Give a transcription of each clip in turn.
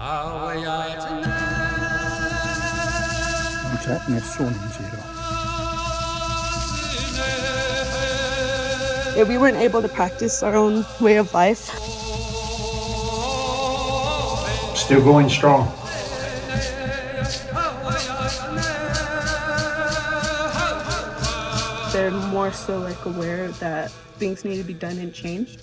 Non c'è nessuno in giro. Yeah, we weren't able to practice our own way of life. Still going strong. They're more so like aware that things need to be done and changed.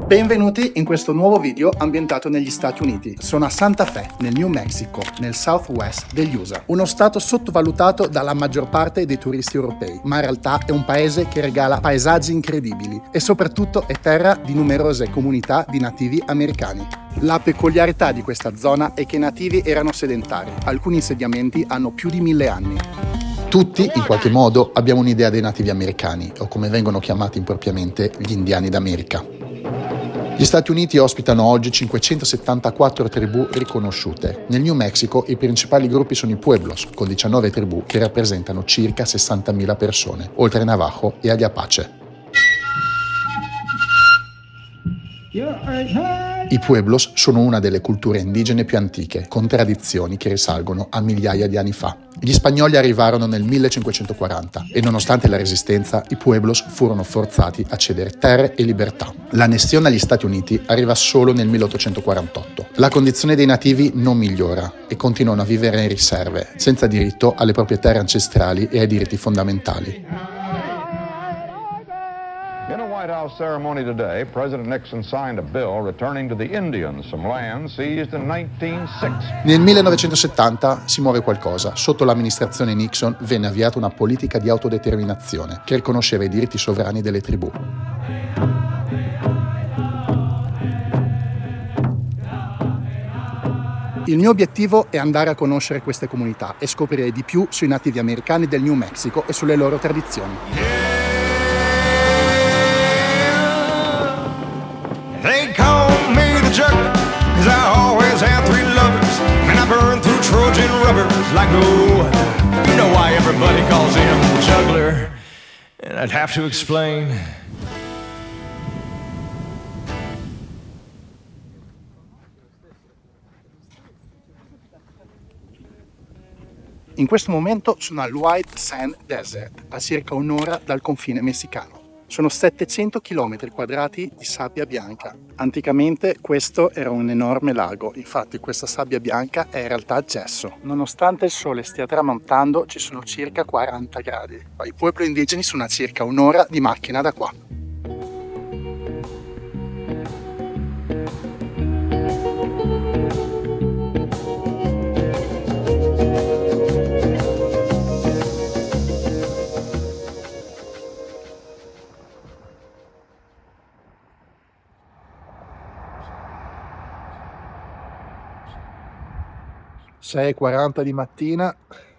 Benvenuti in questo nuovo video ambientato negli Stati Uniti. Sono a Santa Fe, nel New Mexico, nel Southwest degli USA. Uno stato sottovalutato dalla maggior parte dei turisti europei, ma in realtà è un paese che regala paesaggi incredibili e soprattutto è terra di numerose comunità di nativi americani. La peculiarità di questa zona è che i nativi erano sedentari. Alcuni insediamenti hanno più di 1000 anni. Tutti, in qualche modo, abbiamo un'idea dei nativi americani, o come vengono chiamati impropriamente, gli indiani d'America. Gli Stati Uniti ospitano oggi 574 tribù riconosciute. Nel New Mexico i principali gruppi sono i Pueblos, con 19 tribù che rappresentano circa 60.000 persone, oltre ai Navajo e agli Apache. I Pueblos sono una delle culture indigene più antiche, con tradizioni che risalgono a migliaia di anni fa. Gli spagnoli arrivarono nel 1540 e nonostante la resistenza, i Pueblos furono forzati a cedere terre e libertà. L'annessione agli Stati Uniti arriva solo nel 1848. La condizione dei nativi non migliora e continuano a vivere in riserve, senza diritto alle proprie terre ancestrali e ai diritti fondamentali. In a White House ceremony today, President Nixon signed a bill returning to the Indians some land seized in 1960. Nel 1970 si muove qualcosa. Sotto l'amministrazione Nixon venne avviata una politica di autodeterminazione che riconosceva i diritti sovrani delle tribù. Il mio obiettivo è andare a conoscere queste comunità e scoprire di più sui nativi americani del New Mexico e sulle loro tradizioni. They call me the juggler, 'cause I always have three lovers, and I burn through Trojan rubbers like no other. You know why everybody calls him the juggler, and I'd have to explain. In questo momento sono al White Sand Desert, a circa un'ora dal confine messicano. Sono 700 km quadrati di sabbia bianca. Anticamente questo era un enorme lago, infatti questa sabbia bianca è in realtà gesso. Nonostante il sole stia tramontando ci sono circa 40 gradi. I puebli indigeni sono a circa un'ora di macchina da qua. Sei 6:40 di mattina,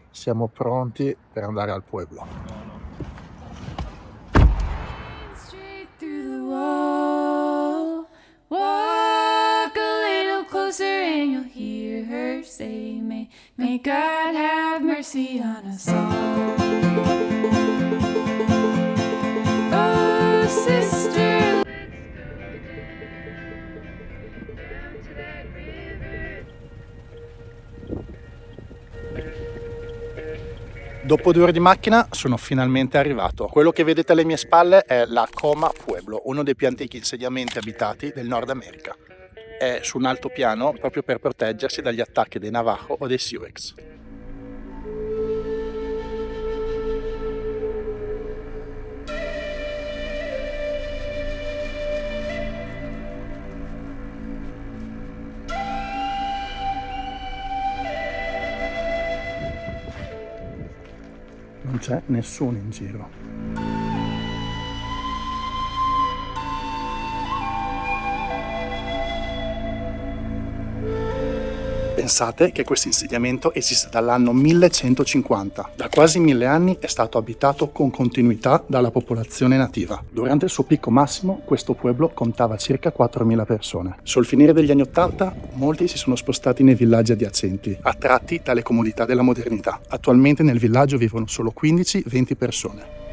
siamo pronti per andare al pueblo. Straight through the wall, walk a little closer and you'll hear her say, may God have mercy on us all. Oh, sister. Dopo 2 ore di macchina sono finalmente arrivato. Quello che vedete alle mie spalle è la Coma Pueblo, uno dei più antichi insediamenti abitati del Nord America. È su un altopiano proprio per proteggersi dagli attacchi dei Navajo o dei Sioux. Non c'è nessuno in giro. Pensate che questo insediamento esiste dall'anno 1150. Da quasi 1000 anni è stato abitato con continuità dalla popolazione nativa. Durante il suo picco massimo, questo pueblo contava circa 4.000 persone. Sul finire degli anni 80, molti si sono spostati nei villaggi adiacenti, attratti dalle comodità della modernità. Attualmente nel villaggio vivono solo 15-20 persone.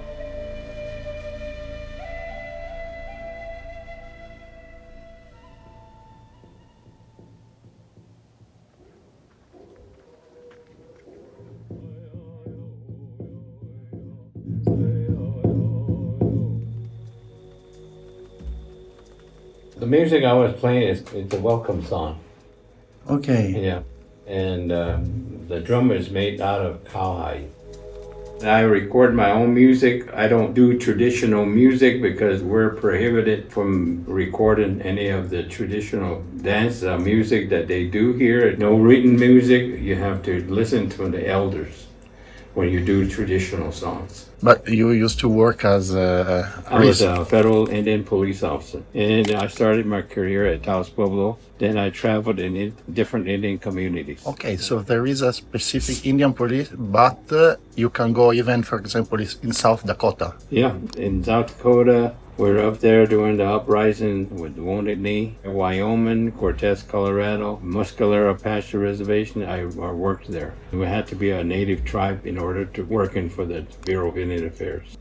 The music I was playing it's a welcome song. Okay. Yeah, and the drum is made out of cowhide. I record my own music. I don't do traditional music because we're prohibited from recording any of the traditional dance music that they do here. No written music. You have to listen to the elders when you do traditional songs. But you used to work as a I was a federal Indian police officer, and I started my career at Taos Pueblo. Then I traveled in different Indian communities. Okay, so there is a specific Indian police, but you can go even, for example, in South Dakota. Yeah, in South Dakota, we're up there during the uprising with Wounded Knee. In Wyoming, Cortez, Colorado, Muscalera Apache Reservation, I worked there. We had to be a native tribe in order to work in for the Bureau of Indian Affairs.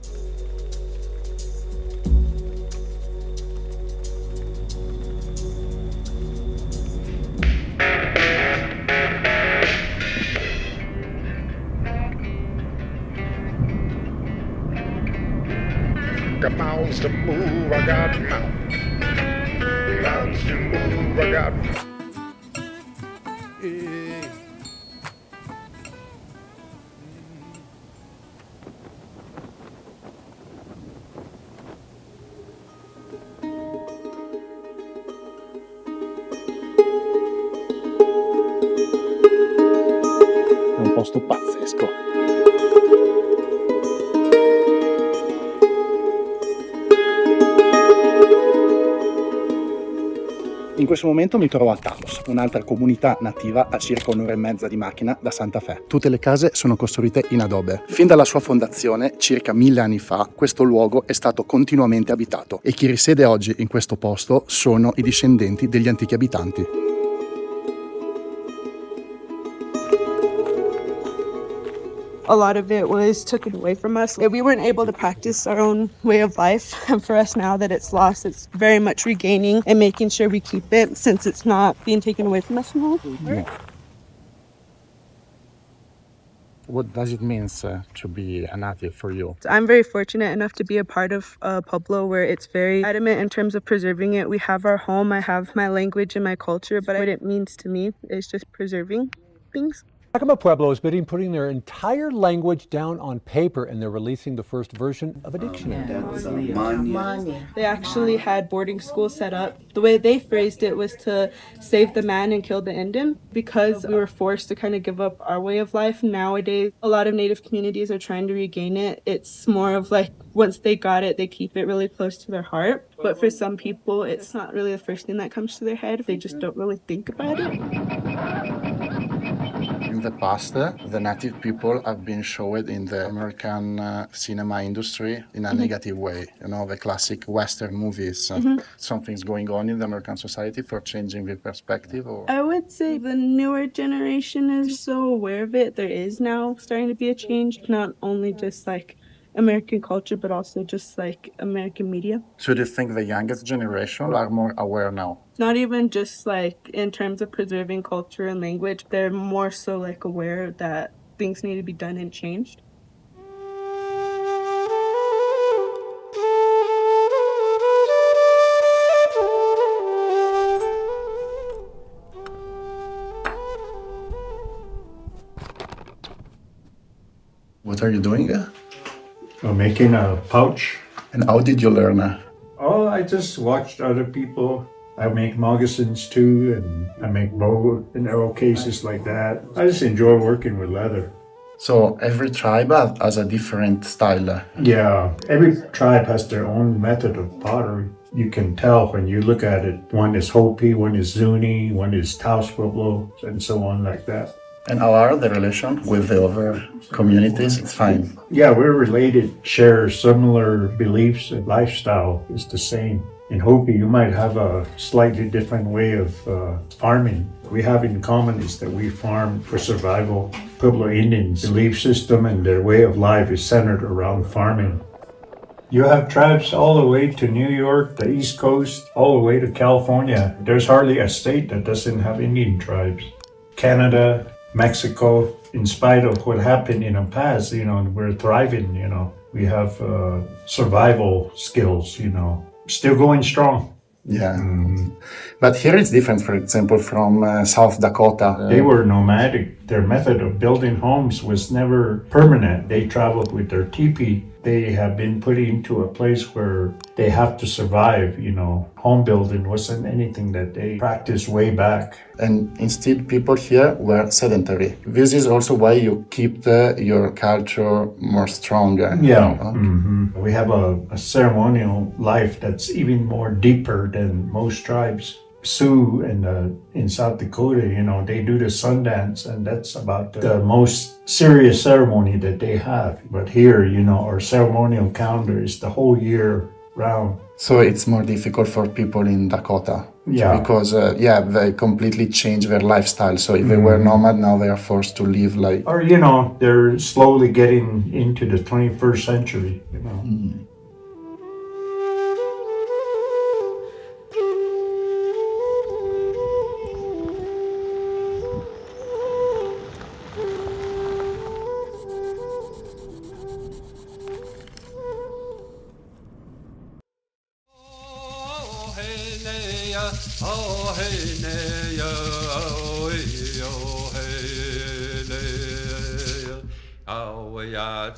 Got mouths to move, I got mouths to move, I got. È un posto pazzesco. In questo momento mi trovo a Taos, un'altra comunità nativa a circa un'ora e mezza di macchina da Santa Fe. Tutte le case sono costruite in adobe. Fin dalla sua fondazione, circa 1000 anni fa, questo luogo è stato continuamente abitato e chi risiede oggi in questo posto sono i discendenti degli antichi abitanti. A lot of it was taken away from us. We weren't able to practice our own way of life. And for us now that it's lost, it's very much regaining and making sure we keep it since it's not being taken away from us now. What does it mean to be a native for you? I'm very fortunate enough to be a part of Pueblo where it's very adamant in terms of preserving it. We have our home, I have my language and my culture, but what it means to me is just preserving things. Yakima Pueblo is putting their entire language down on paper, and they're releasing the first version of a dictionary. They actually had boarding schools set up. The way they phrased it was to save the man and kill the Indian because we were forced to kind of give up our way of life. Nowadays, a lot of Native communities are trying to regain it. It's more of like once they got it, they keep it really close to their heart. But for some people, it's not really the first thing that comes to their head. They just don't really think about it. In the past, the native people have been shown in the American cinema industry in a negative way. You know, the classic Western movies. Something's going on in the American society for changing the perspective? Or? I would say the newer generation is so aware of it. There is now starting to be a change, not only just like American culture, but also just like American media. So do you think the youngest generation are more aware now? Not even just like in terms of preserving culture and language, they're more so like aware that things need to be done and changed. What are you doing? I'm making a pouch. And how did you learn? Oh, I just watched other people. I make moccasins too, and I make bow and arrow cases like that. I just enjoy working with leather. So every tribe has a different style. Yeah, every tribe has their own method of pottery. You can tell when you look at it. One is Hopi, one is Zuni, one is Taos Pueblo, and so on like that. And how are the relation with the other communities? It's fine. Yeah, we're related, share similar beliefs and lifestyle is the same. In Hopi, you might have a slightly different way of farming. We have in common is that we farm for survival. Pueblo Indians' belief system and their way of life is centered around farming. You have tribes all the way to New York, the East Coast, all the way to California. There's hardly a state that doesn't have Indian tribes. Canada, Mexico, in spite of what happened in the past, we're thriving, we have survival skills, still going strong. Yeah. But here it's different, for example, from South Dakota. They were nomadic. Their method of building homes was never permanent. They traveled with their teepee. They have been put into a place where they have to survive, you know. Home building wasn't anything that they practiced way back. And instead, people here were sedentary. This is also why you keep your culture more stronger. Yeah. We have a ceremonial life that's even more deeper than most tribes. Sioux and in South Dakota, you know, they do the sun dance, and that's about the most serious ceremony that they have. But here, you know, our ceremonial calendar is the whole year round. So it's more difficult for people in Dakota. Yeah. Because, they completely change their lifestyle. So if they were nomad, now they are forced to live like... Or, you know, they're slowly getting into the 21st century, you know. Oh hey nay oh hey nay oh yeah